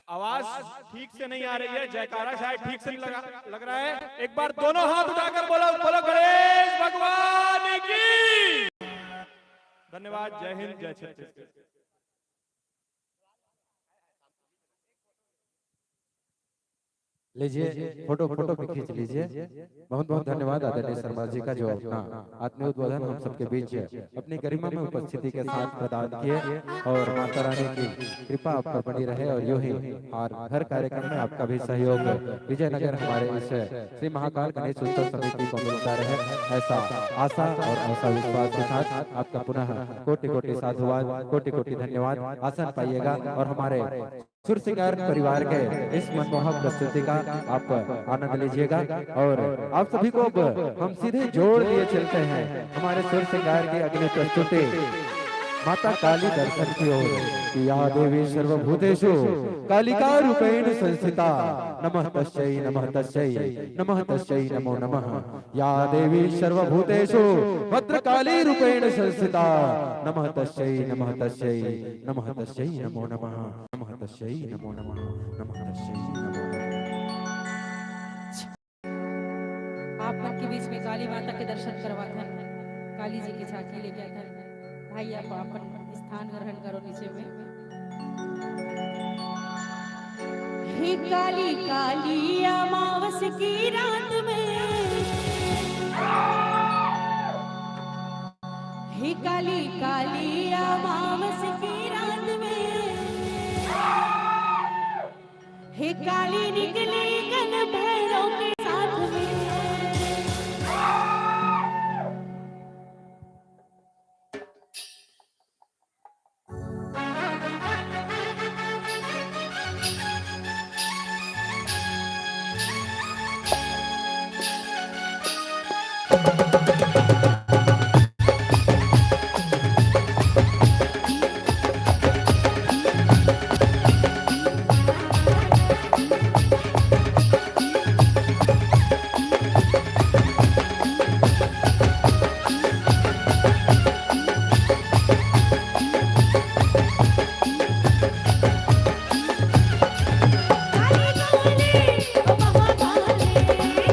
आवाज ठीक से नहीं आ रही है, जयकारा शायद ठीक से नहीं लग रहा है। एक बार दोनों हाथ उठाकर बोलो, बोलो गणेश भगवान की। धन्यवाद। जय हिंद, जय छत्तीसगढ़। लीजिए फोटो भी खींच लीजिए। बहुत बहुत धन्यवाद आदरणीय शर्मा जी का जो अपना आत्मीय उद्बोधन हम सबके बीच अपनी गरिमा में उपस्थिति के साथ प्रदान किए, और माता रानी की कृपा आप पर बनी रहे और यूं ही और हर कार्यक्रम में आपका भी सहयोग विजयनगर हमारे इस श्री महाकाल गणेश उत्सव समिति को मिलता रहे, ऐसा आशा और ऐसा विश्वास के साथ आपका पुनः कोटि कोटि साधुवाद, कोटि कोटि धन्यवाद। आसन पाइएगा और हमारे सुर सिंगार परिवार के इस मनमोहक प्रस्तुति का आप आनंद लीजिएगा। और आप सभी को हम सीधे जोड़ दिए चलते हैं हमारे सुर सिंगार की अगली प्रस्तुति माता काली दर्शन की ओर। या देवी सर्वभूतेषु कालिका रूपेण संस्थिता नमः तस्यै नमः तस्यै नमः तस्यै नमो नमः। या देवी सर्वभूतेषु भद्रकाली रूपेण संस्थिता नमः तस्यै नमः तस्यै नमः तस्यै नमो नमः नमः तस्यै नमो नमः नमः तस्यै नमो नमः। आप मन के बीच में काली माता के दर्शन करवाथन, काली जी की झांकी लेके आथन। भाई आप अपन स्थान ग्रहण करो नीचे में। हे काली काली अमावस की रात में, हे काली काली अमावस की रात में, हे काली निकली गण भैरव के साथ में।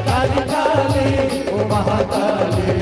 काली काली ओ महाकाली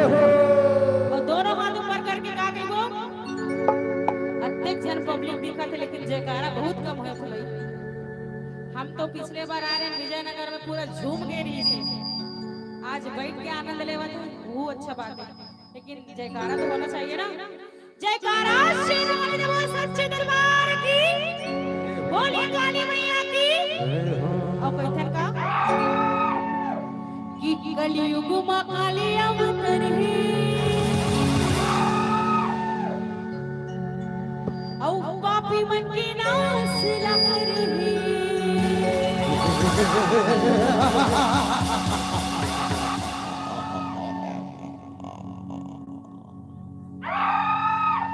और दोनों हाथ ऊपर करके गा के गो। अत्यधिक जन पब्लिक दिखा थे लेकिन जयकारा बहुत कम हुआ था भाई। हम तो पिछले बार आ रहे हैं विजयनगर में पूरा झूम के रही से, आज बैठ के आनंद लेवा तो वो अच्छा बात है, लेकिन जयकारा तो होना चाहिए ना। जयकारा श्री राम सच्चे दरबार की, बोलिए काली मैया की। और कैथन का कि कलयुग में काली अवतरी औ पापी मन की नाश लहरी।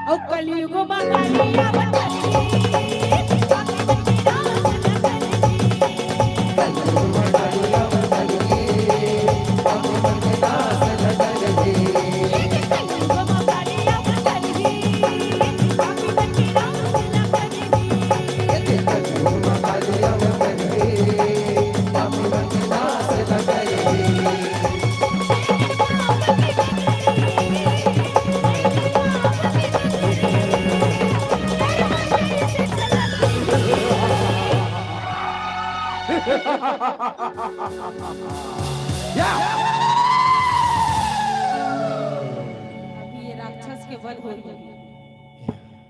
औ कलयुग में काली अवतरी अभी ये राक्षस के वध हो गए।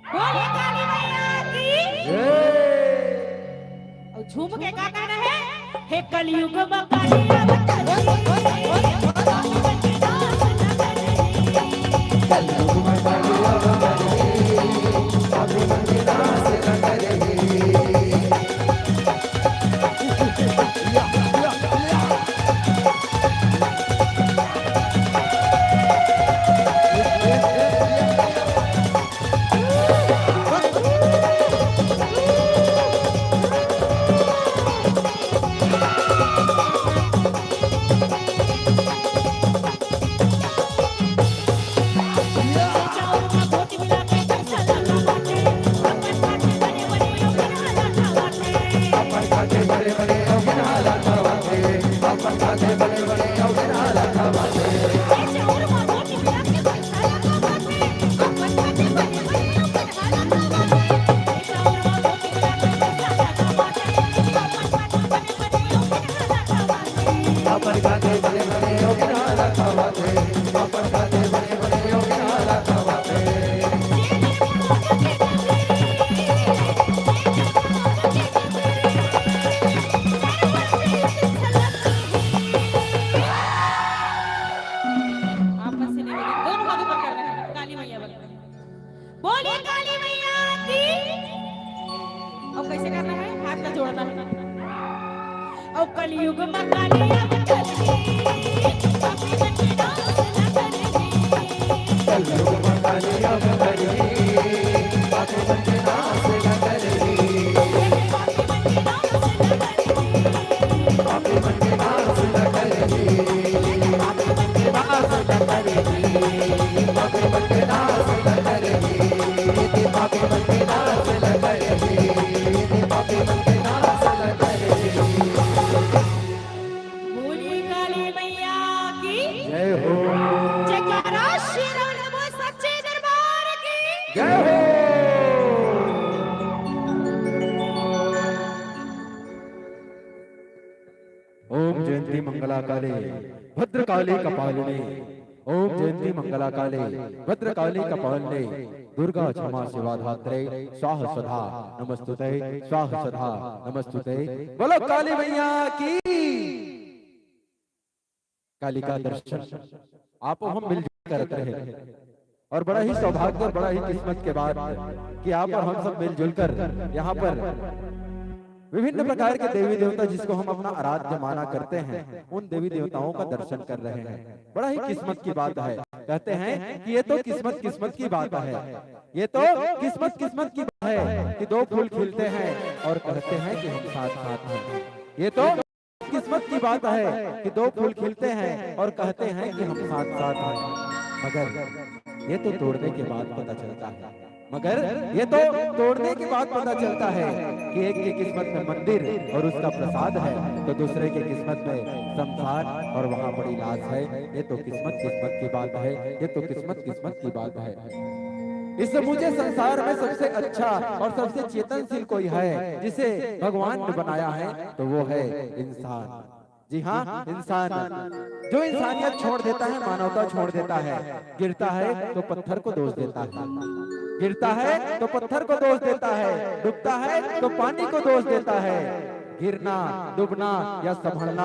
बोलिए काली मैया की। और झूम के का कहना है, हे कलयुग में काली कलयुग में काली मंगला काले भद्रकाली कपालिनी। ओम जयंती मंगला काले भद्रकाली कपालिनी। दुर्गा क्षमा शिवा धात्रे स्वाहा स्वधा नमस्तुते स्वाहा स्वधा नमस्तुते। बोलो काली मैया की। काली का दर्शन आप हम मिलजुल कर करते हैं और बड़ा ही सौभाग्य और बड़ा ही किस्मत के बाद कि आप और हम सब मिलजुल कर यहाँ पर विभिन्न प्रकार के देवी देवता जिसको हम अपना आराध्य माना करते हैं उन देवी देवताओं का दर्शन कर रहे हैं। बड़ा ही किस्मत की बात है। कहते हैं कि ये तो किस्मत की बात है, ये तो किस्मत की बात है कि दो फूल खिलते हैं और कहते हैं कि हम साथ साथ हैं। ये तो किस्मत की बात है कि दो फूल खिलते हैं और कहते हैं कि हम साथ साथ हैं, मगर ये तो तोड़ने के बाद पता चलता है मगर ये तो तोड़ने के बाद पता चलता है कि एक की किस्मत में मंदिर और उसका प्रसाद है, तो दूसरे की किस्मत में शमशान और वहाँ बड़ी लाश है। ये तो किस्मत किस्मत की बात है, ये तो किस्मत किस्मत की बात है। इस मुझे संसार में सबसे अच्छा और सबसे चेतनशील कोई है जिसे भगवान ने बनाया है, तो वो है इंसान। जी हाँ, इंसान जो इंसानियत छोड़ देता है, मानवता छोड़ देता है, गिरता है तो पत्थर को दोष देता है, गिरता है तो पत्थर को दोष देता है, डूबता है तो पानी को दोष देता है। गिरना, डूबना या संभलना,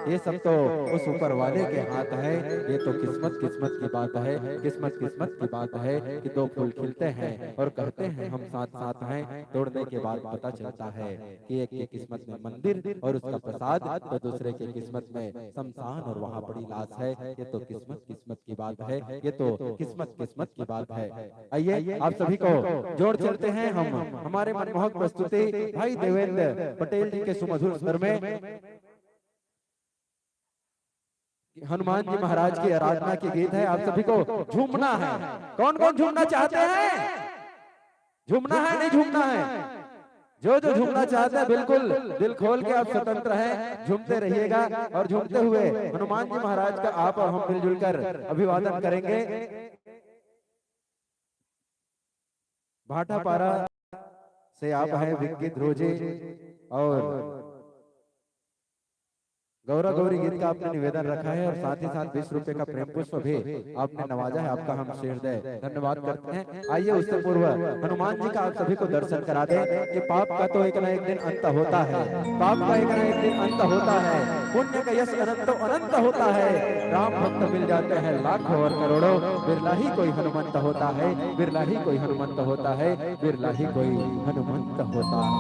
ये सब तो उस ऊपर वाले के हाथ है। ये तो किस्मत किस्मत की बात है, किस्मत किस्मत की बात है कि दो फूल खिलते हैं और कहते हैं हम साथ साथ हैं। तोड़ने के बाद पता चलता है कि एक की किस्मत में मंदिर और उसका प्रसाद, तो दूसरे की किस्मत में शमशान और वहाँ बड़ी लाश है। ये तो किस्मत किस्मत की बात है, ये तो किस्मत किस्मत की बात है। आइए आप सभी को जोड़ चलते हैं हम हमारे मनमोहक प्रस्तुति भाई देवेंद्र पटेल जी के सुमधुर स्वर में। हनुमान जी महाराज की आराधना की गीत है, आप सभी को झूमना है। कौन कौन झूमना चाहते हैं? झूमना है, नहीं झूमना है? जो जो झूमना चाहते हैं बिल्कुल दिल खोल के आप स्वतंत्र हैं, झूमते रहिएगा। और झूमते हुए हनुमान जी महाराज का आप और हम मिलजुल कर अभिवादन करेंगे। भाटापारा से आप हैं विक्की ध्रुजी और गौरा गौरी गीत का आपने निवेदन रखा है और साथ ही साथ 20 रुपए का प्रेम पुष्प भी आपने नवाजा है। आपका हम हृदय धन्यवाद करते हैं। आइए उससे पूर्व हनुमान जी का आप सभी को दर्शन करा दें कि पाप का तो एक ना एक दिन अंत होता है, पाप का एक ना एक दिन अंत होता है, पुण्य का यश अनंत अनंत होता है। राम भक्त मिल जाते हैं लाखों और करोड़ों, बिरला ही कोई हनुमंत होता है, बिरला ही कोई हनुमंत होता है, बिरला ही कोई हनुमंत होता है।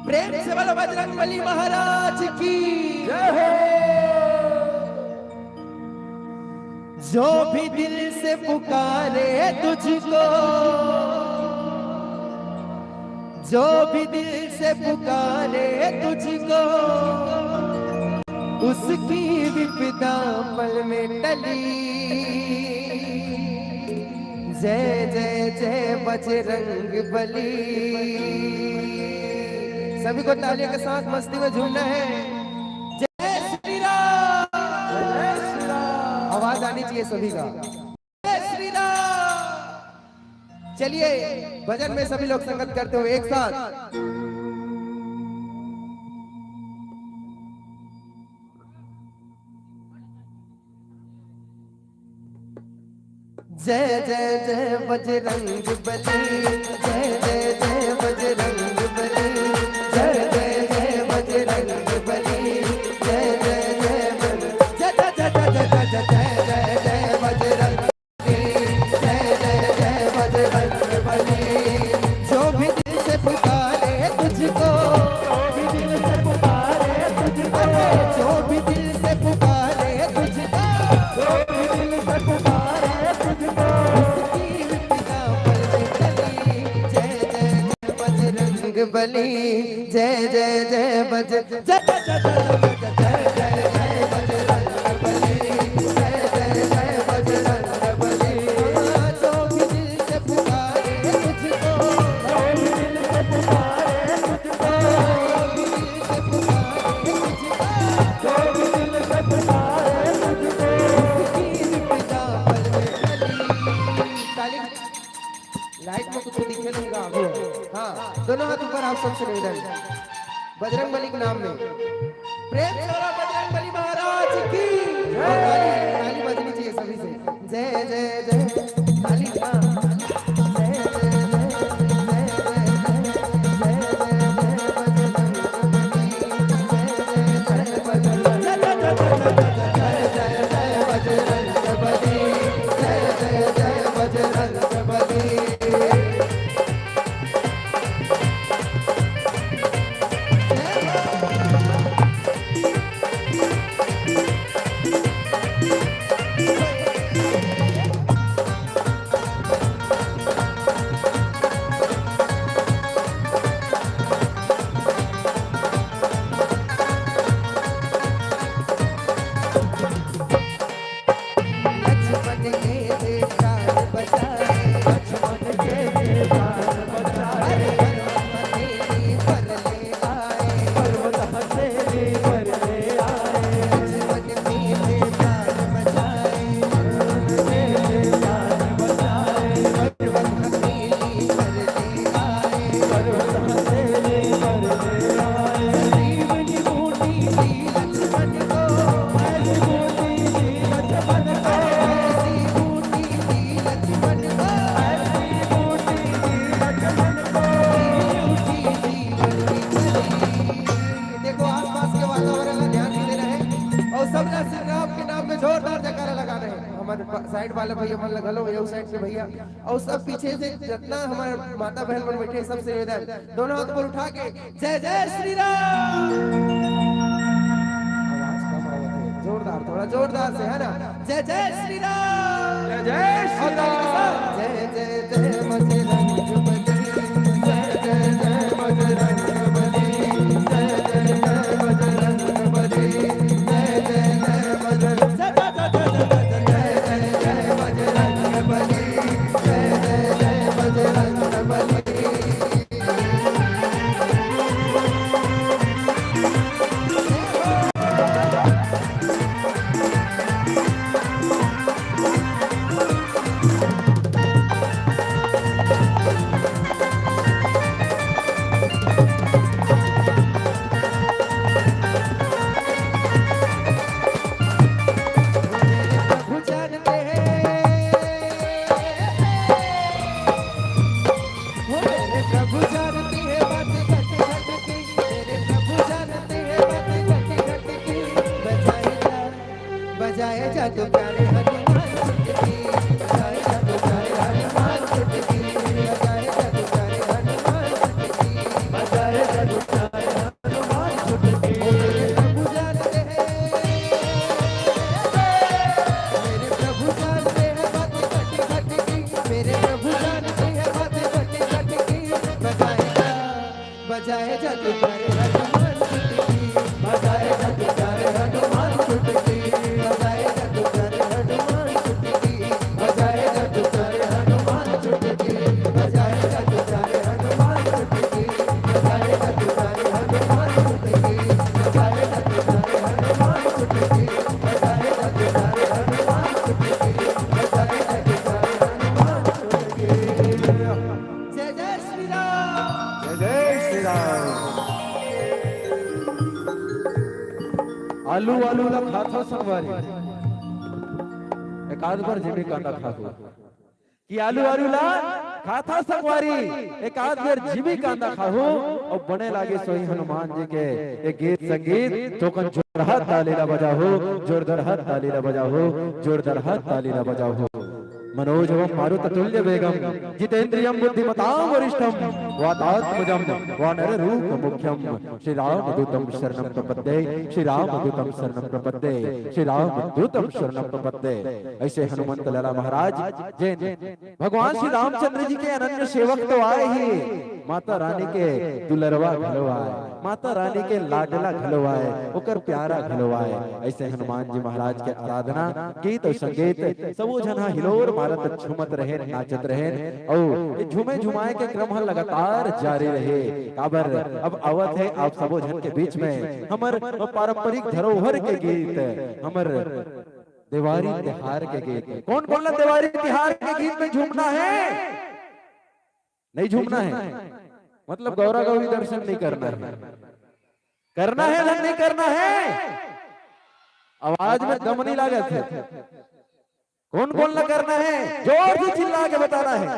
प्रेम से बोलो बजरंगबली महाराज की जय हो। जो भी दिल से पुकारे तुझको, जो भी दिल से पुकारे तुझको, उसकी विपदा पल में टली। जय जय जय बजरंगबली। सभी को तालियों के साथ मस्ती में झूमना है। जय श्री राम, जय श्री राम। आवाज आनी चाहिए सभी का। जय श्री राम। चलिए भजन में सभी लोग संगत करते हुए एक साथ। जय जय जय बजरंगबली, जय जय जय बजरंगबली, जय जय जय बजरंगबली, जय जय जय जय जय जय जय जय बजरंगबली, जय जय जय बजरंगबली। जो भी दिल से पुकारे तुझको, जो भी दिल से पुकारे तुझको, जो भी दिल से पुकारे तुझको, जो भी दिल से पुकारे तुझको, उसकी विपदा पल में टली। जय जय जय बजरंगबली, जय जय जय बज जय जय जय जय जय जय बजरंगबली, जय जय जय बजरंगबली। जो भी दिल से पुकारे तुझको, जो भी दिल से पुकारे तुझको, जो भी दिल से पुकारे तुझको, जो भी दिल से पुकारे तुझको, उसकी विपदा पल में टली। ताली लाइट में कुछ दिखे नहीं अभी। हाँ, दोनों हाथ ऊपर आप सबसे निवेदन बजरंगबली के नाम में प्रेम से बोलो बजरंगबली महाराज की। और ताली बजनी चाहिए सभी से। जय जय जय ताली। हाँ, जय जय जय जय बजरंगबली, जय जय जय बजरंगबली। साइड वाले भैया मन लगलो ये साइड से भैया और सब पीछे से जितना हमारे माता बहन मन बैठे सबसे निवेदन दोनों हाथ ऊपर उठा के जय जय श्री राम। आवाज कम आवत है, जोरदार थोड़ा जोरदार से है ना। जय जय श्री राम, जय जय श्री राम, जय जय जय बजरंग बली, जय जय जय बजरंग बली, जय जय जय बजरंग बली, जय जय जय बजरंग बजाए जा तो प्यारे हनुमान छुटकी, बजाए जा तो प्यारे हनुमान छुटकी, बजाए जा तो प्यारे हनुमान छुटकी, बजाए जा तो प्यारे हनुमान छुटकी। मेरे प्रभु जानते हैं, मेरे प्रभु जानते हैं बातें खटी खटी की, मेरे प्रभु जानते हैं बातें खटी खटी की। बजाए जा तो प्यारे हनुमान छुटकी, बजाए जा तो प्यारे हनुमान छुटकी, बजाए जा तो प्यारे हनुमान छुटकी, बजाए जा तो प्यारे हनुमान छुटकी, बजाए जा तो प्यारे हनुमान छुटकी, बजाए जा तो प्यारे हनुमान छुटकी, बजाए जा तो प्यारे हनुमान छुटकी, बजाए जा तो प्यारे हनुमान छुटकी, बजाए जा तो प्यारे हनुमान छुटकी। जय जय श्री राम, जय जय श्री राम। आलू आलू ला खाथो संगवारी एक आध बार जिमी कांदा खाथो कि आलू आलू ला खाथा संगवारी एक आध बार जिमी कांदा खाहो और बने लागे सोई हनुमान जी के एक गीत संगीत तो कन जोरदार ताली ला बजाओ, जोरदार ताली ला बजाओ, जोरदार ताली ला बजाओ। मनोजवम मारुततुल्य वेगम जितेन्द्रियम बुद्धिमतां वरिष्ठम वातात्मजम वानर रूप मुख्यम श्री राम दूतम शरणं प्रपद्ये, श्री राम दूतम शरणं प्रपद्ये, श्री राम दूतम शरणं प्रपद्ये। ऐसे हनुमंत लाला महाराज जैन भगवान श्री रामचंद्र जी के अनन्य सेवक तो आए ही, माता रानी के दुलरवा घलवाए, माता रानी के लाडला घलवाए, ओकर प्यारा घलवाए। ऐसे हनुमान जी महाराज के आराधना गीत और संगीत सबो जना हिलोर मारत झूमत रहे, नाचत रहे और झूमे झुमाए के क्रम लगातार जारी रहे। काबर अब आवत है आप सबो जन के बीच में हमर पारंपरिक धरोहर के गीत, हमर दिवाली त्योहार के गीत। कौन कौन ला दिवाली त्योहार के गीत में झूमना है? नहीं झूमना है मतलब गौरा गौरी दर्शन नहीं करना है, करना है या नहीं करना है? आवाज में दम नहीं लागत है। कौन कौन ला करना है? जोर से चिल्ला के बताना है।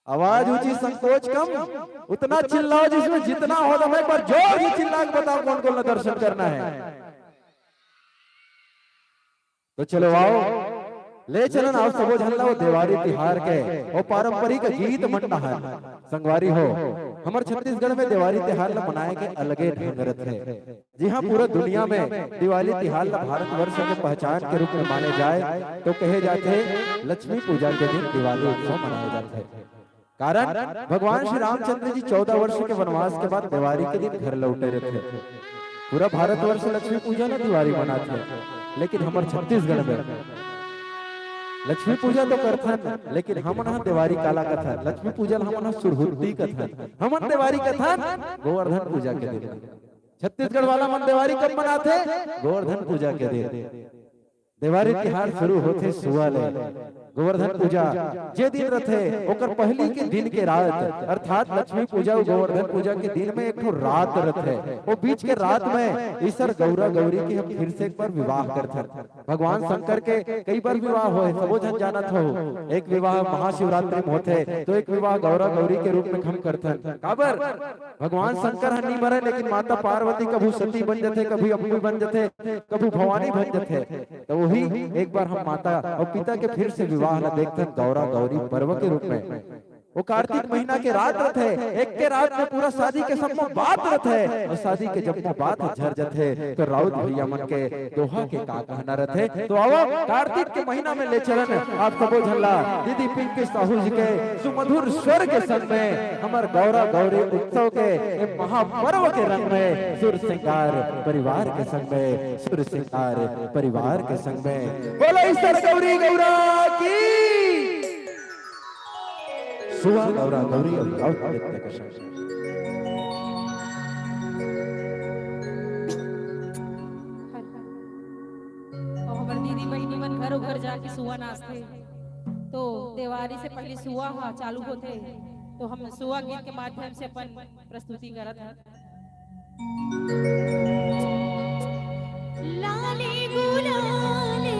आवाज ऊंची संकोच कम, उतना चिल्लाओ जिसमें जितना हो तो एक बार जोर से चिल्ला के बताओ कौन कौन ला दर्शन करना है। तो चलो आओ ले चलन आप सबो झल्ला वो दिवाली तिहार के और पारंपरिक गीत मंडा है संगवारी हो। हमारे छत्तीसगढ़ में दिवाली तिहार ला मनाए के अलगे ढंग रथ है। जी हाँ, पूरा दुनिया में दिवाली तिहार ला भारतवर्ष के पहचान के रूप में माने जाए तो कहे जाते हैं लक्ष्मी पूजा के दिन दिवाली उत्सव मनाया जाता है। कारण भगवान श्री रामचंद्र जी 14 वर्ष के वनवास के बाद दिवाली के दिन घर लौटे रहते। पूरा भारतवर्ष लक्ष्मी पूजा ना दिवाली मनाते हैं, लेकिन हमारे छत्तीसगढ़ में लक्ष्मी पूजा तो करथन, लेकिन हमन दिवाली काला कथन। लक्ष्मी पूजा हमन सुरहुती कथन, हमन दिवाली कथन गोवर्धन पूजा के दिन। छत्तीसगढ़ वाला मन दिवाली कब मनाते? गोवर्धन पूजा के दिन। दिवाली तिहार शुरू होते सुबह ले। गोवर्धन पूजा जे दिन रथे ओकर पहली के दिन के रात अर्थात लक्ष्मी पूजा और गोवर्धन पूजा के दिन में एक रात रथे। वो बीच के रात में ईश्वर गौरा गौरी की हम फिर से एक बार विवाह करते। भगवान शंकर के कई बार विवाह हुए, सबो जन जानत हो। एक विवाह महाशिवरात्रि में होते तो एक विवाह गौरा गौरी के रूप में हम करते। काबर भगवान शंकर हन नहीं मरे, लेकिन माता पार्वती कभी सती बन जाते, कभी अम्बी बन जाते, कभी भवानी बन जाते। तो वही एक बार हम माता और पिता के फिर से विवाह ला देखते गौरा गौरी पर्व के रूप में। वो कार्तिक महीना के रात रथ है, एक के रात में पूरा शादी के सब में बात रथ है, और शादी के जब में बात झरजत है तो राउत भैया मन के दोहा के का कहना रथ है। तो आओ कार्तिक के महीना में ले चलन आप सबो झल्ला दीदी पिंकी साहू जी के सुमधुर स्वर के संग में हमार गौरा गौरी उत्सव के महापर्व के रंग में सुर श्रृंगार परिवार के संग में, सुर श्रृंगार परिवार के संग में बोलो ईश्वर गौरी गौरा की सुवा गौरा गौरी और नृत्य का शब्द। और हमार दीदी बहनी मन घरों घर जाके सुआ नाचते, तो देवारी से पहले सुआ हा चालू होते, तो हम सुआ गीत के माध्यम से अपन प्रस्तुति करत हैं। लाले गुलाले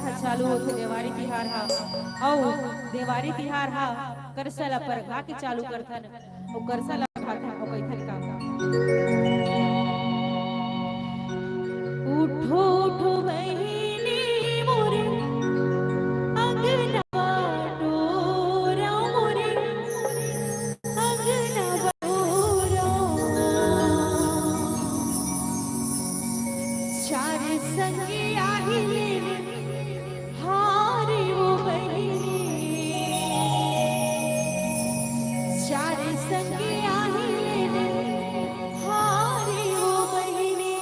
ह चालू होथे देवारी तिहार हा और देवारी तिहार हा करसा ला परघा के चालू करथन और करसा ला खाथन और कइथन का उठो उठो बहिनी मोरे अंगना डोरा मोरे अंगना डोरा चार संगी आहिले हारे वो बहिनी चार संगी आहिले हारे वो बहिनी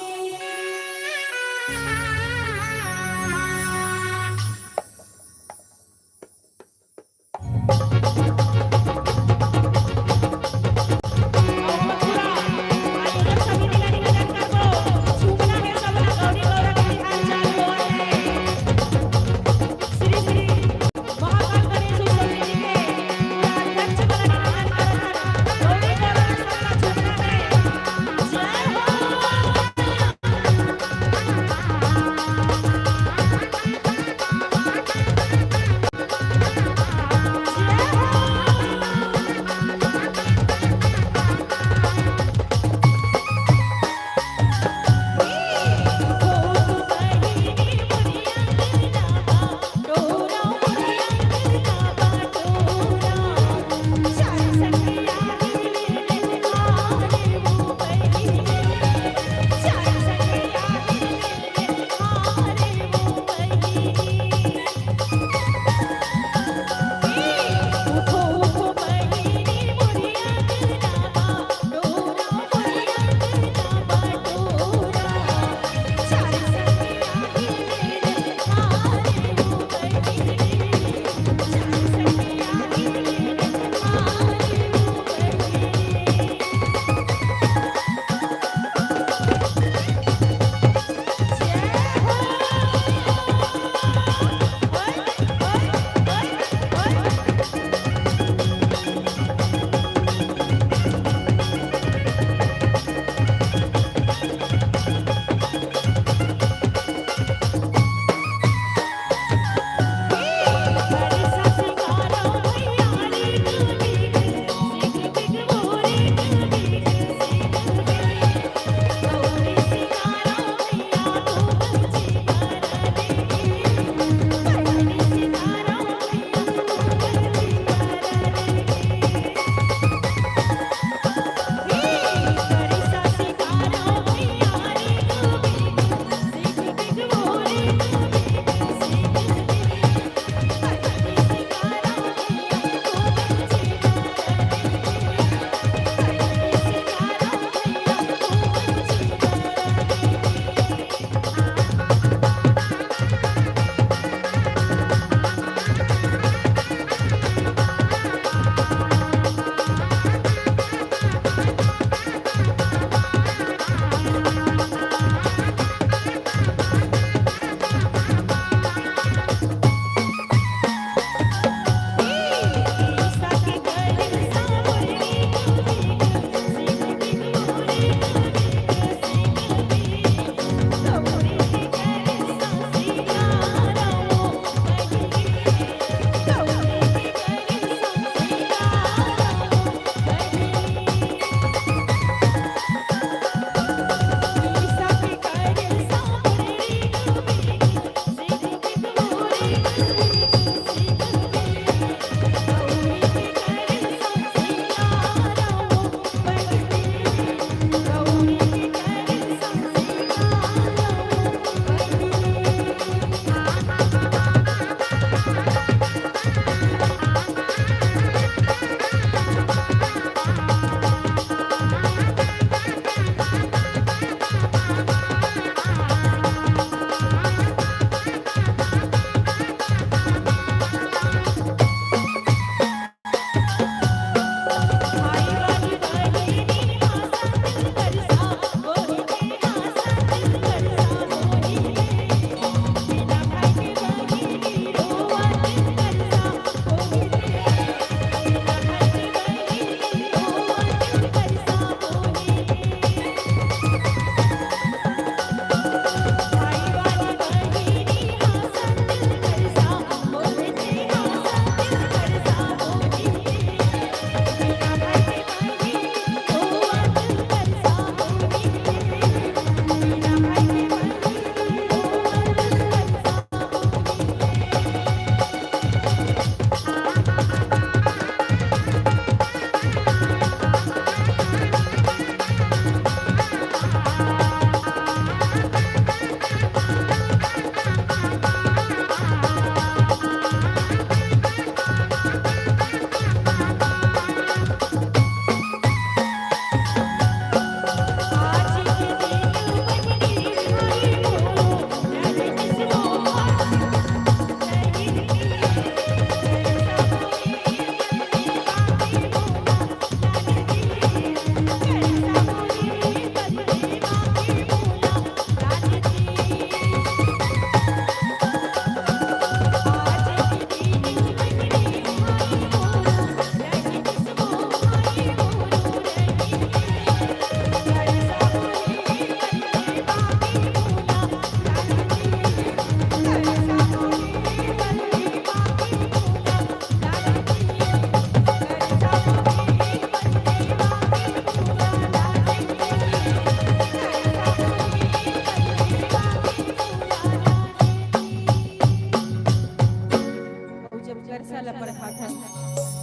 ला प्रभात है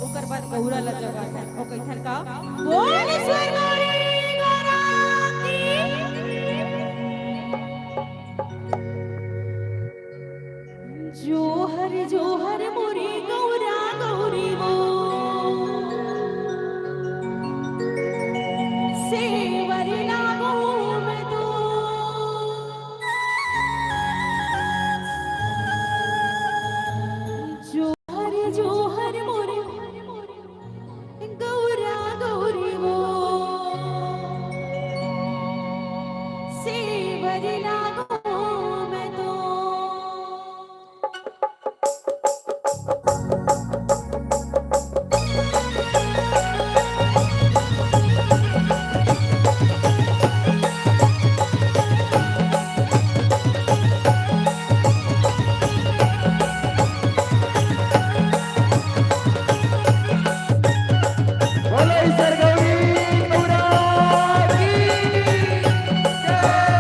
ओकर बाद गौरा ला जगत है ओ कैथन का बोल ईश्वर गौरी गौरा की जोहर मोरी गौरा गौरी वो सेवरी लागो मैं तो जोहर मोरे गौरा गौरी वो सेवरी लागो मैं तो बोलो ईश्वर गौरी गौरा की जय।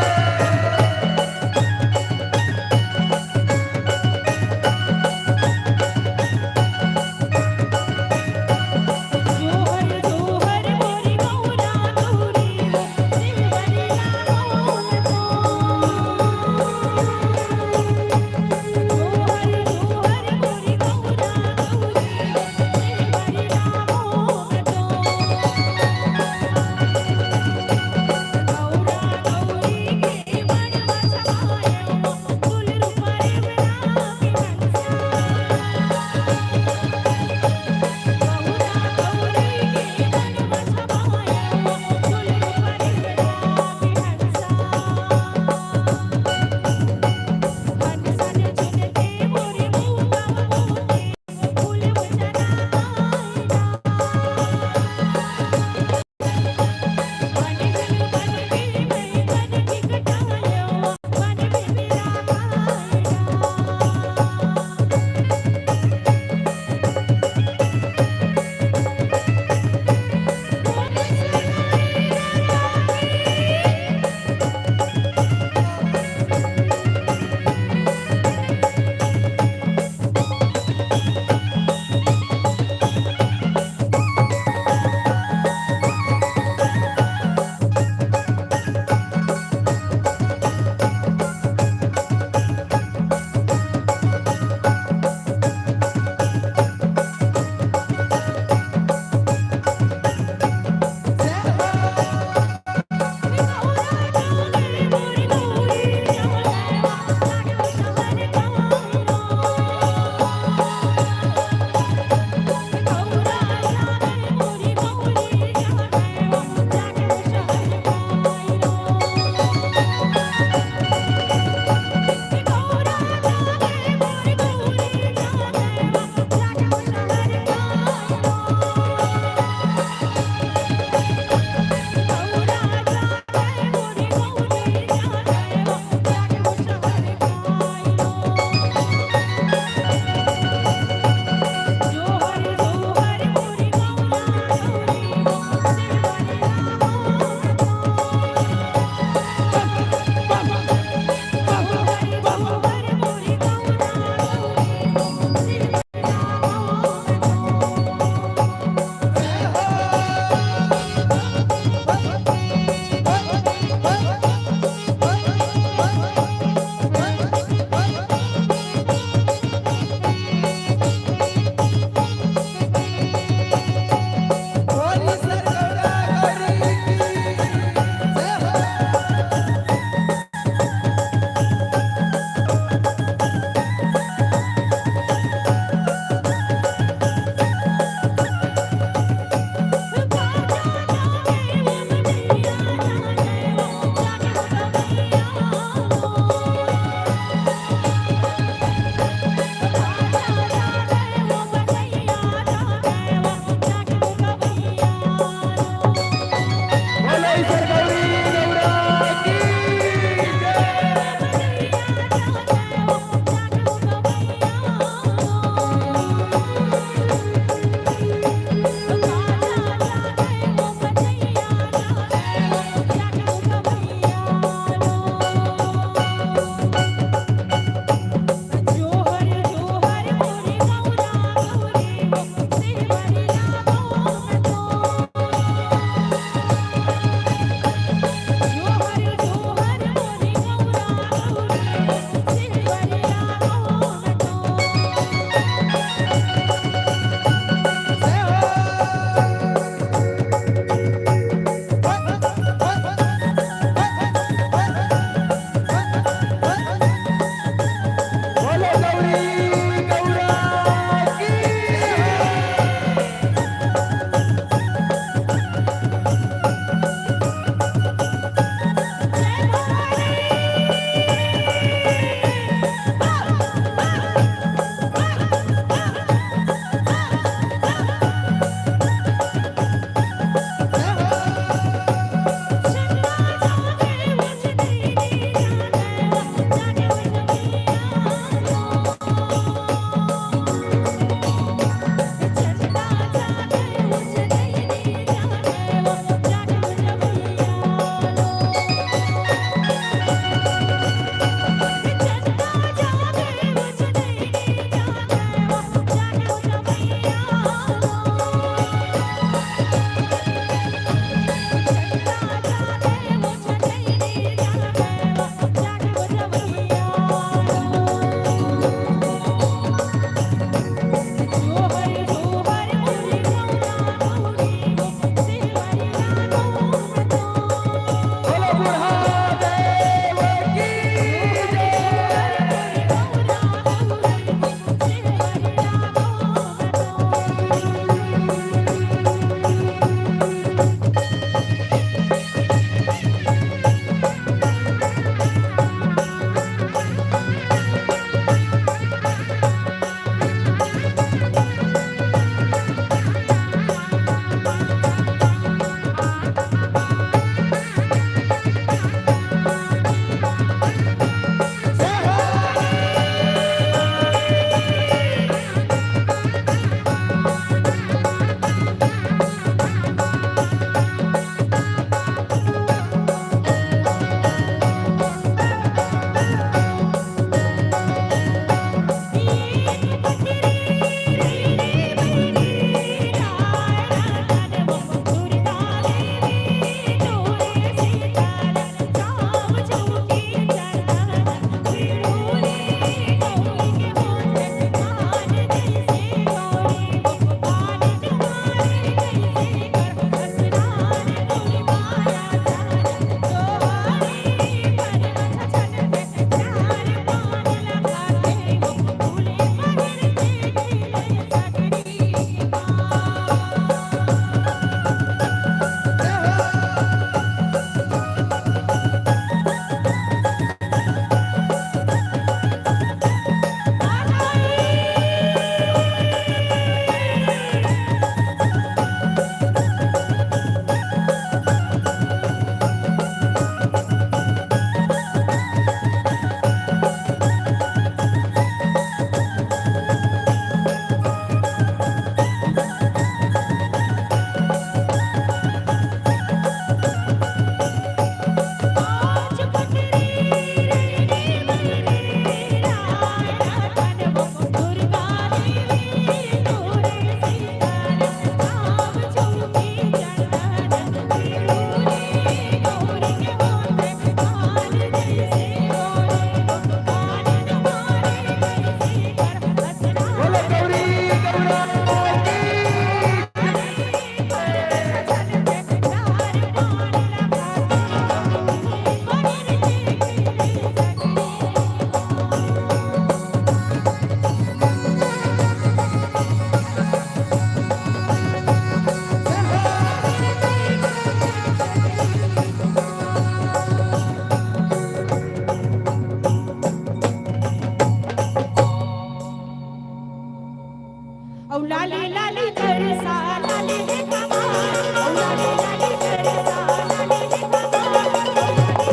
औ लाली लाली करसा लाली रे कमाल औ लाली लाली करसा लाली रे कमाल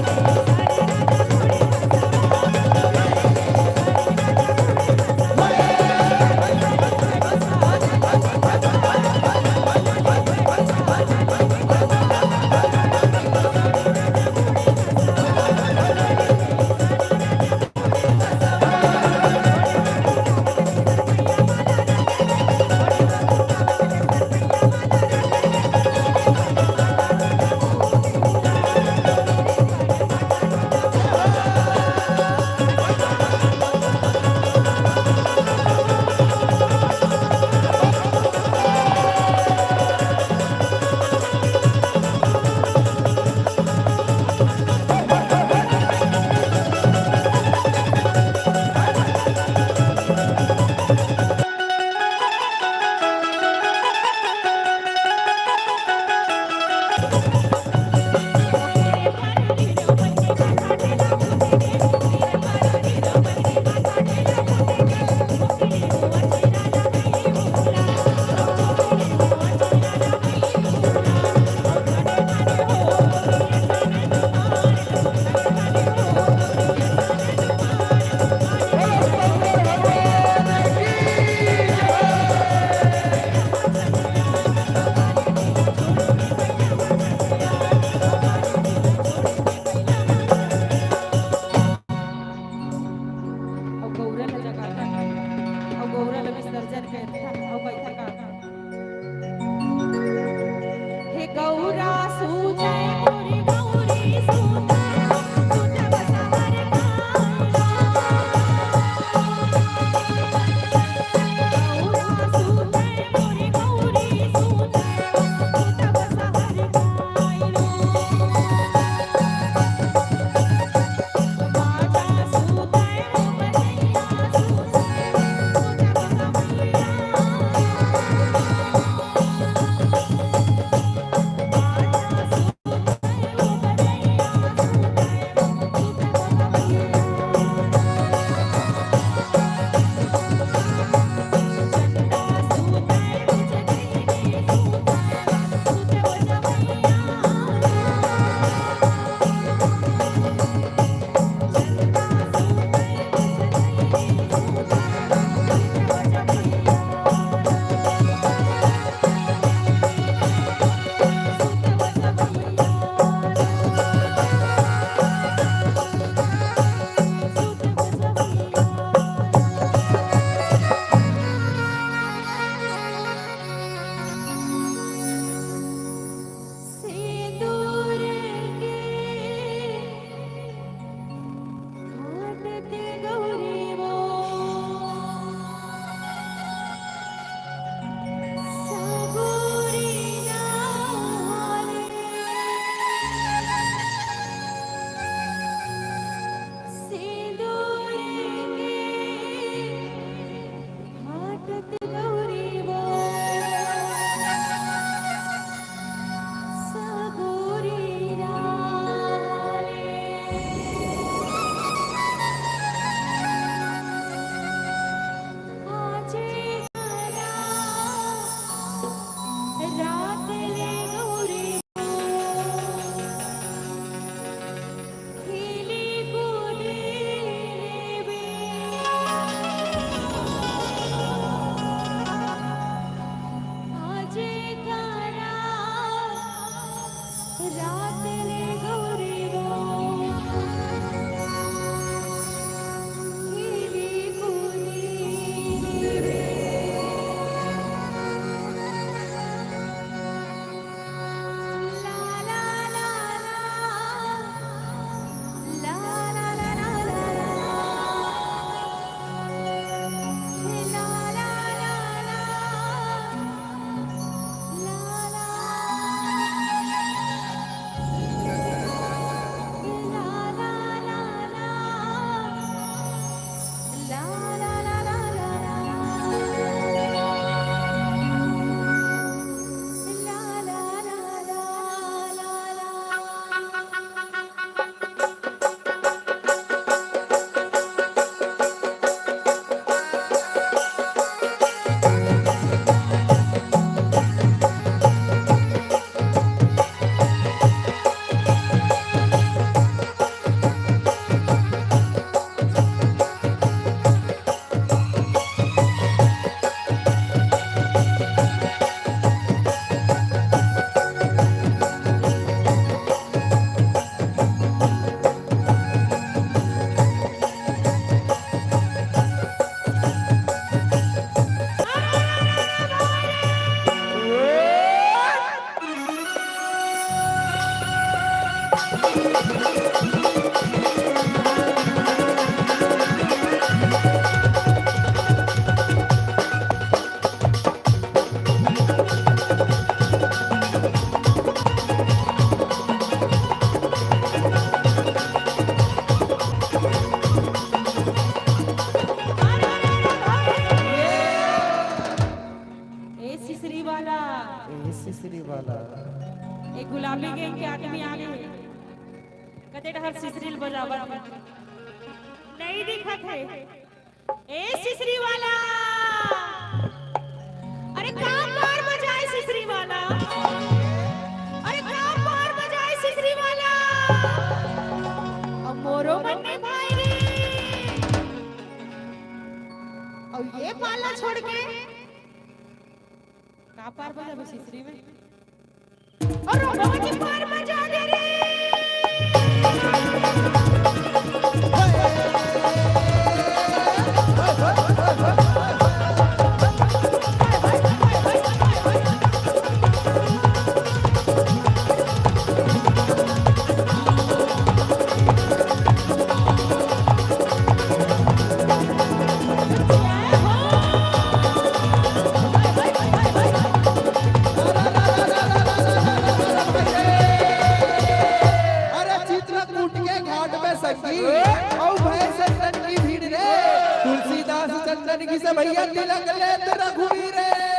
सिसरी वाला एक गुलाबी गैंग के आदमी आ गए कते हर सिसरील बजावर नहीं दिखत है ए सिसरी वाला अरे काम बार बजाए सिसरी वाला अरे काम बार बजाए सिसरी वाला अब मोरो मन में भाई रे और ये पाला छोड़ के का पार बजा सिसरी में और रोमा के पार बजा दे रे चंदन की से भैया तिलक ले रघुवीर रे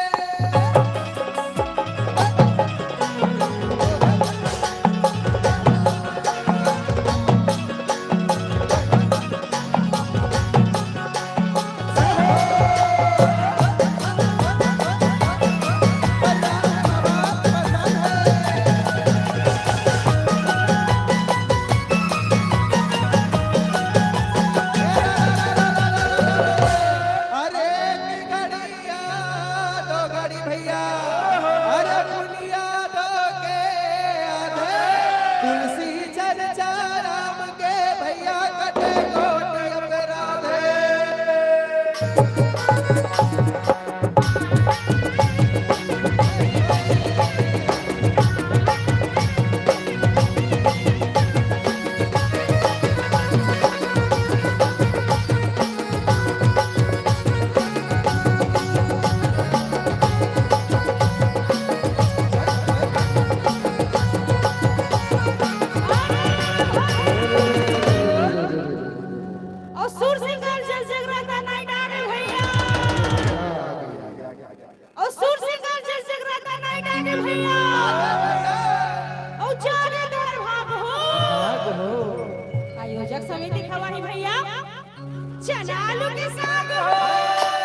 आयोजक समिति खवाही भैया चला लो के साथ हो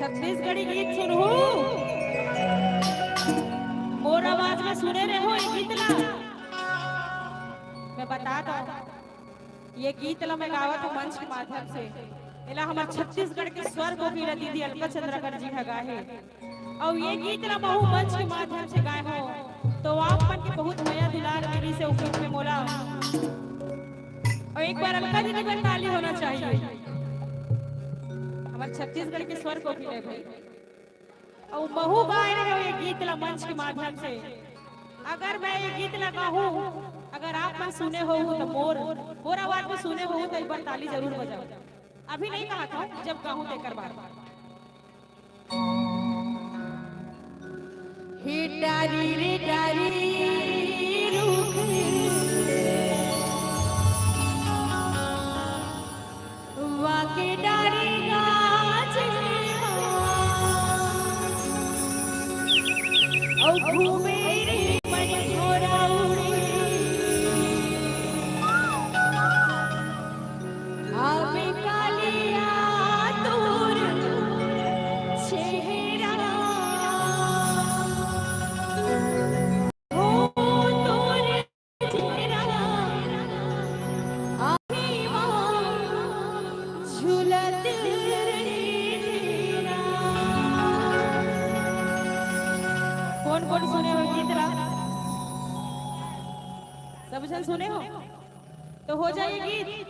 छत्तीसगढ़ी गीत सुनू मोर आवाज में सुने रहे हो ये गीत ला मैं बता दो ये गीत ला मैं गावत हूँ मंच के माध्यम से इला हमार छत्तीसगढ़ के स्वर गोपीला दीदी अलका चंद्रकर जी है गाए और ये गीत ला महू मंच के माध्यम से गाए हो तो आप मन के बहुत मया दुलार मेरी से ऊपर में मोला और एक बार अलका जी की ताली होना चाहिए छत्तीसगढ़ के स्वर को भी ले भाई और महू गाए रहे हो ये गीत ला मंच के माध्यम से अगर मैं ये गीत लगा हूँ अगर आप मन सुने हो तो मोर आवाज में सुने हो तो एक बार ताली जरूर बजाओ अभी नहीं कहा था जब कहूँ देकर बार हे डारी रे डारी वाके डारी घूमे रे मन छोरा उड़े आवे कालिया तोर चेहरा हो तोर चेहरा आवे झूलत कौन कौन सुने हो गीत ला सब जन सुने हो तो हो जाए गीत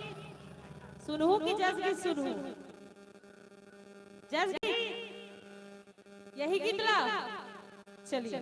सुनू कि जज गीत सुनू जज गीत यही गीत ला चलिए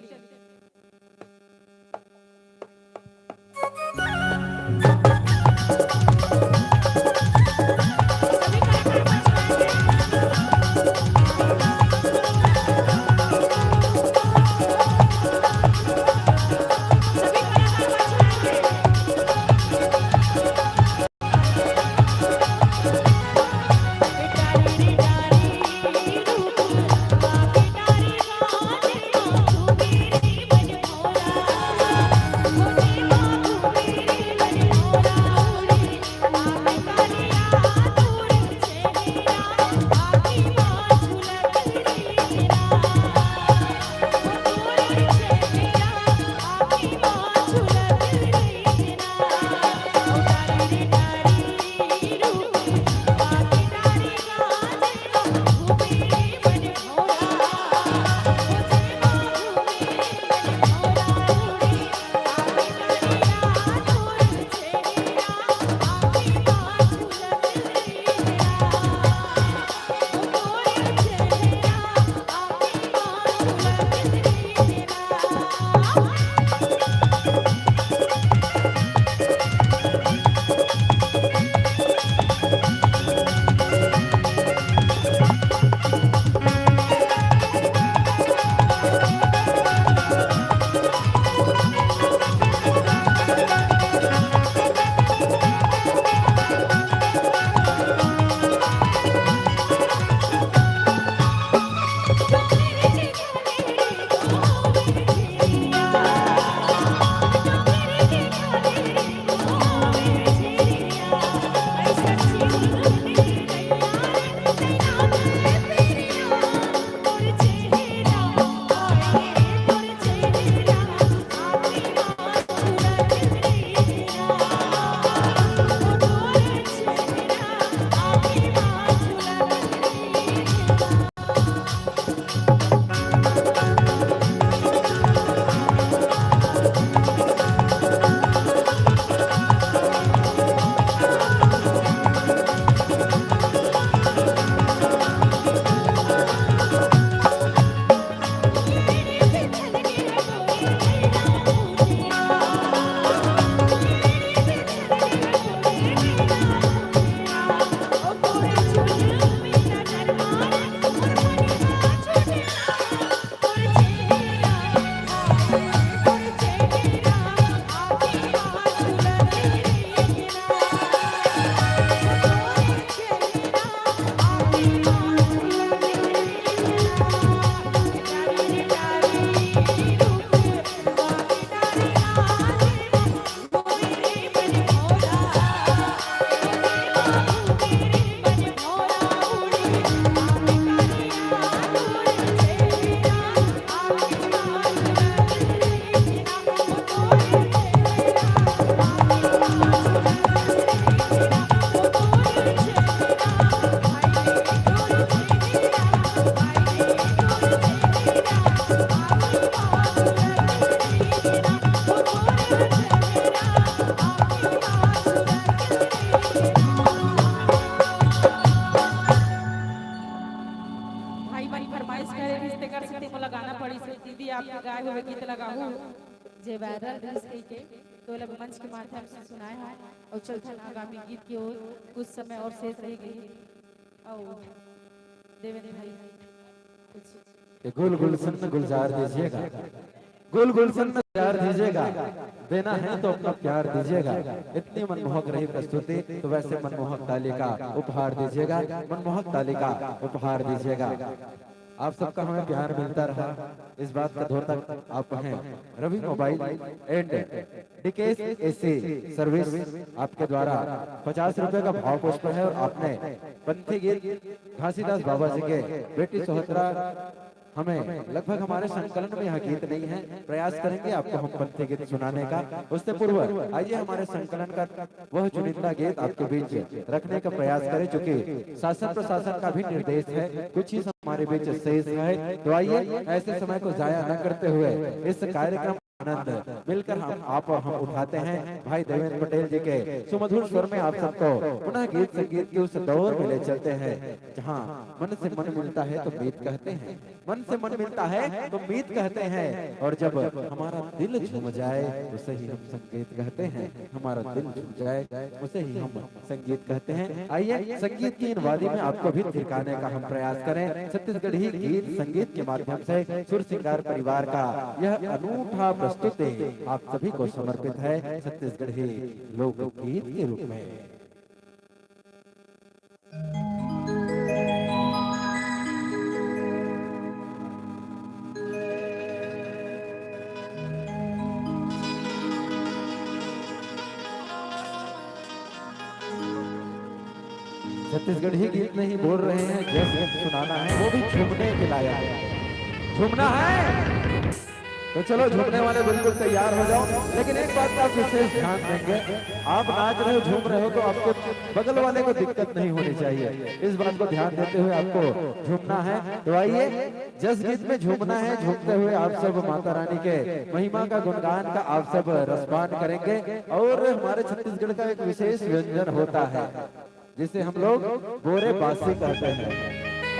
जे वायरल रील्स के तो लग मंच के माध्यम से सुनाया है और चलते आगामी गीत की ओर कुछ समय और शेष रह गई और देवेंद्र भाई कुछ गुल गुलशन में गुलजार दीजिएगा, गुल गुलशन में प्यार दीजिएगा, देना है तो अपना प्यार दीजिएगा। इतनी मनमोहक रही प्रस्तुति तो वैसे मनमोहक ताली का उपहार दीजिएगा, मनमोहक ताली का उपहार दीजिएगा। आप सबका हमें प्यार मिलता रहा, इस बात का धोतक आप हैं। Ravi mobile and DKS AC service आपके द्वारा 50 रुपए का भाव पुष्प है और आपने पंथी गीत घासीदास बाबा जी के बेटी सोहतरा हमें लगभग हमारे संकलन में यह गीत नहीं है, प्रयास करेंगे आपको हम पंथी गीत सुनाने का। उससे पूर्व आइए हमारे संकलन का वह चुनिंदा गीत आपके बीच रखने का प्रयास करें, चूंकि शासन प्रशासन का भी निर्देश है, कुछ ही हमारे बीच शेष है। तो आइए ऐसे समय को जाया न करते हुए इस कार्यक्रम आनंद मिलकर हम आप और हम उठाते हैं। भाई देवेंद्र पटेल जी के सुमधुर स्वर में आप सबको पुनः गीत संगीत के उस दौर में ले चलते हैं जहां मन से मन मिलता है तो मीत कहते हैं, मन से मन मिलता है तो मीत कहते हैं, और जब हमारा दिल झूम जाए उसे ही हम संगीत कहते हैं, हमारा दिल झूम जाए उसे ही हम संगीत कहते हैं। आइए संगीत की इन वादी में आपको भी ठिकाने का हम प्रयास करें। छत्तीसगढ़ी गीत संगीत के माध्यम से सुर सिंगार परिवार का यह अनूठा प्रस्तुति आप सभी को समर्पित है छत्तीसगढ़ी लोकगीत के रूप में। छत्तीसगढ़ी गीत नहीं बोल रहे हैं, जैसे सुनाना है वो भी झूमने के लायक है। झूमना है तो चलो झूमने वाले बिल्कुल तैयार हो जाओ, लेकिन एक बात का आप विशेष ध्यान देंगे, आप नाच रहे हो झूम रहे हो तो आपके बगल वाले को दिक्कत नहीं होनी चाहिए, इस बात को ध्यान देते हुए आपको झूमना है। तो आइए जस गीत में झूमना है, झूमते हुए आप सब माता रानी के महिमा का गुणगान का आप सब रसपान करेंगे। और हमारे छत्तीसगढ़ का एक विशेष व्यंजन होता है जिसे हम लोग बोरे बासी कहते हैं,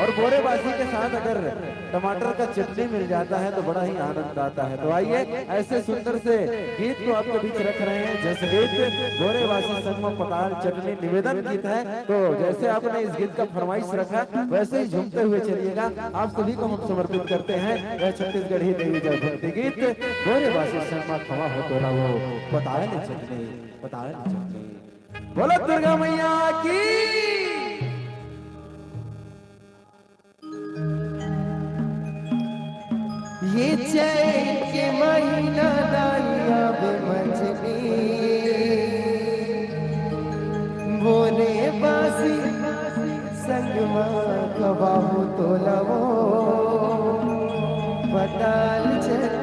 और बोरे बासी के साथ अगर टमाटर का चटनी मिल जाता है तो बड़ा ही आनंद आता है। तो आइए ऐसे सुंदर से गीत को आपके बीच रख रहे हैं, जैसे गीत बोरे बासी संग में पताल चटनी निवेदन गीत है। तो जैसे आपने इस गीत का फरमाइश रखा वैसे ही झूमते हुए चलिएगा। आप सभी को हम समर्पित करते हैं यह छत्तीसगढ़ी देवी जय भक्ति गीत बोरे बासी संग में खवा हो तो वो पताल चटनी, पताल चटनी। बोलो दुर्गा मैया की। ये चैन के महीना दानिया बेमंजनी बोले बासी संगमा कबाहू तो लवो पताल चटनी।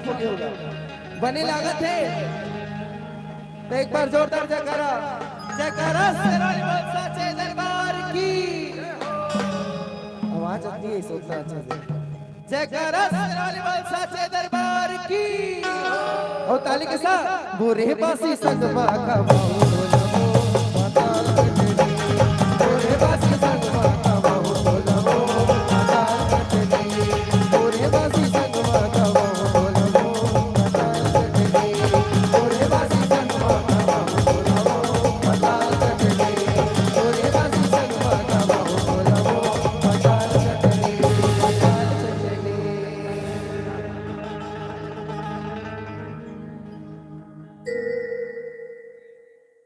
फुटी होगा बने लागत है। तो एक बार जोरदार जयकारा जयकारा शेरावाली बोल साचे दरबार की। आवाज आती है सोचना अच्छे से। जयकारा शेरावाली बोल साचे दरबार की। और ताली के साथ बुरे बासी संगमा का बाहु ढोलवो माताल कटनी। बुरे बासी संगमा का बाहु ढोलवो माताल कटनी। बुरे बासी संगमा का बाहु ढोलवो माताल कटनी। बुरे बासी संगमा का बाहु ढोलवो माताल कटनी। बुरे बासी संगमा का बाहु ढोलवो माताल कटनी। माताल कटनी।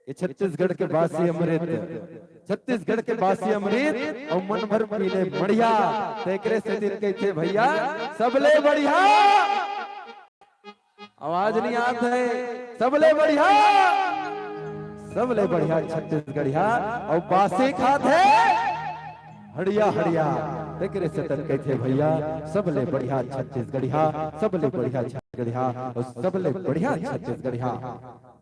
ये छत्तीसगढ़ के बासी अमृत, छत्तीसगढ़ के बासी अमृत और मन भर पीले बढ़िया। तेकरे से दिन के थे भैया सबले बढ़िया। आवाज नहीं आत है। सबले बढ़िया, सबले बढ़िया छत्तीसगढ़िया और बासी खात है हड़िया हड़िया। तेकरे से तन के थे भैया सबले बढ़िया छत्तीसगढ़िया, सबले बढ़िया छत्तीसगढ़िया और सबले बढ़िया छत्तीसगढ़िया।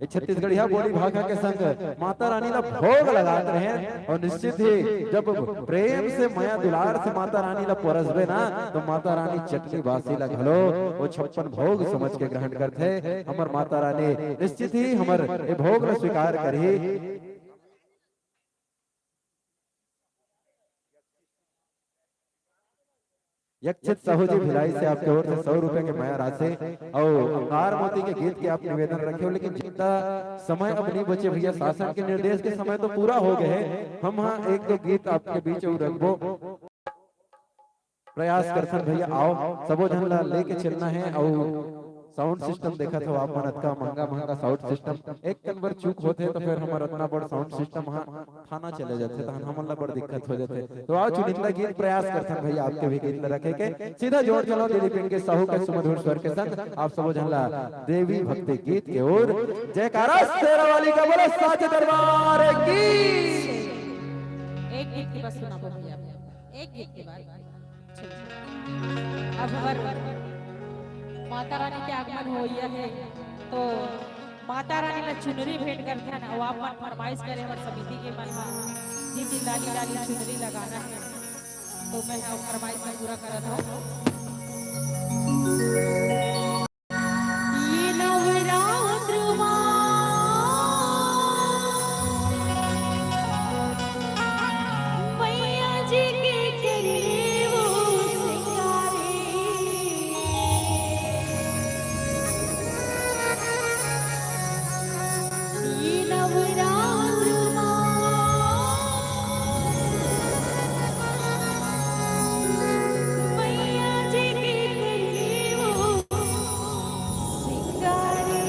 ये छत्तीसगढ़िया बोली भाषा के संग माता रानी का भोग लगाते हैं। और निश्चित ही जब प्रेम से माया दुलार से माता रानी ला परसबे ना तो माता रानी चटनी बासी ला घलो वो 56 भोग समझ के ग्रहण करते। हमर माता रानी निश्चित ही हमर ये भोग ला स्वीकार करी। यक्षित साहू जी भिलाई से आपके ओर से 100 रुपए के माया राशि और अंगार मोती के गीत के आप निवेदन रखे हो। लेकिन जितना समय अब नहीं बचे भैया, शासन के निर्देश के समय तो पूरा हो गए हैं। हम हाँ एक दो गीत आपके बीच रखबो प्रयास करते भैया। आओ सबो जन ला लेके चलना है। और साउंड सिस्टम देखा था आप मन का महंगा महंगा साउंड सिस्टम एक नंबर चूक होते तो फिर हमारा इतना बड़ा साउंड सिस्टम थाना चले जाते तो हमन ला बड़ दिक्कत हो जाते। तो आओ चुनिंदा गीत प्रयास करते हैं भैया आपके भी गीत रखे के सीधा जोड़ चलो दिलीप इनके साहू के सुमधुर स्वर के संग आप सब जन ला देवी भक्ति गीत के ओर जयकारा शेरावाली का बोलो साचे दरबार की। एक गीत की बस सुना भैया, एक गीत के बाद अब हमार माता रानी के आगमन हो है तो माता रानी ला चुनरी भेंट करते हैं ना। आप मन फरमाइश करे हमारे समिति के मन में जी लाली लाली चुनरी लगाना है तो मैं फरमाइश में पूरा करत हूँ। ये नवरात्र मैया जी के करे वो सिंगारे। ये नवरात्र मैया जी के करे वो सिंगारे।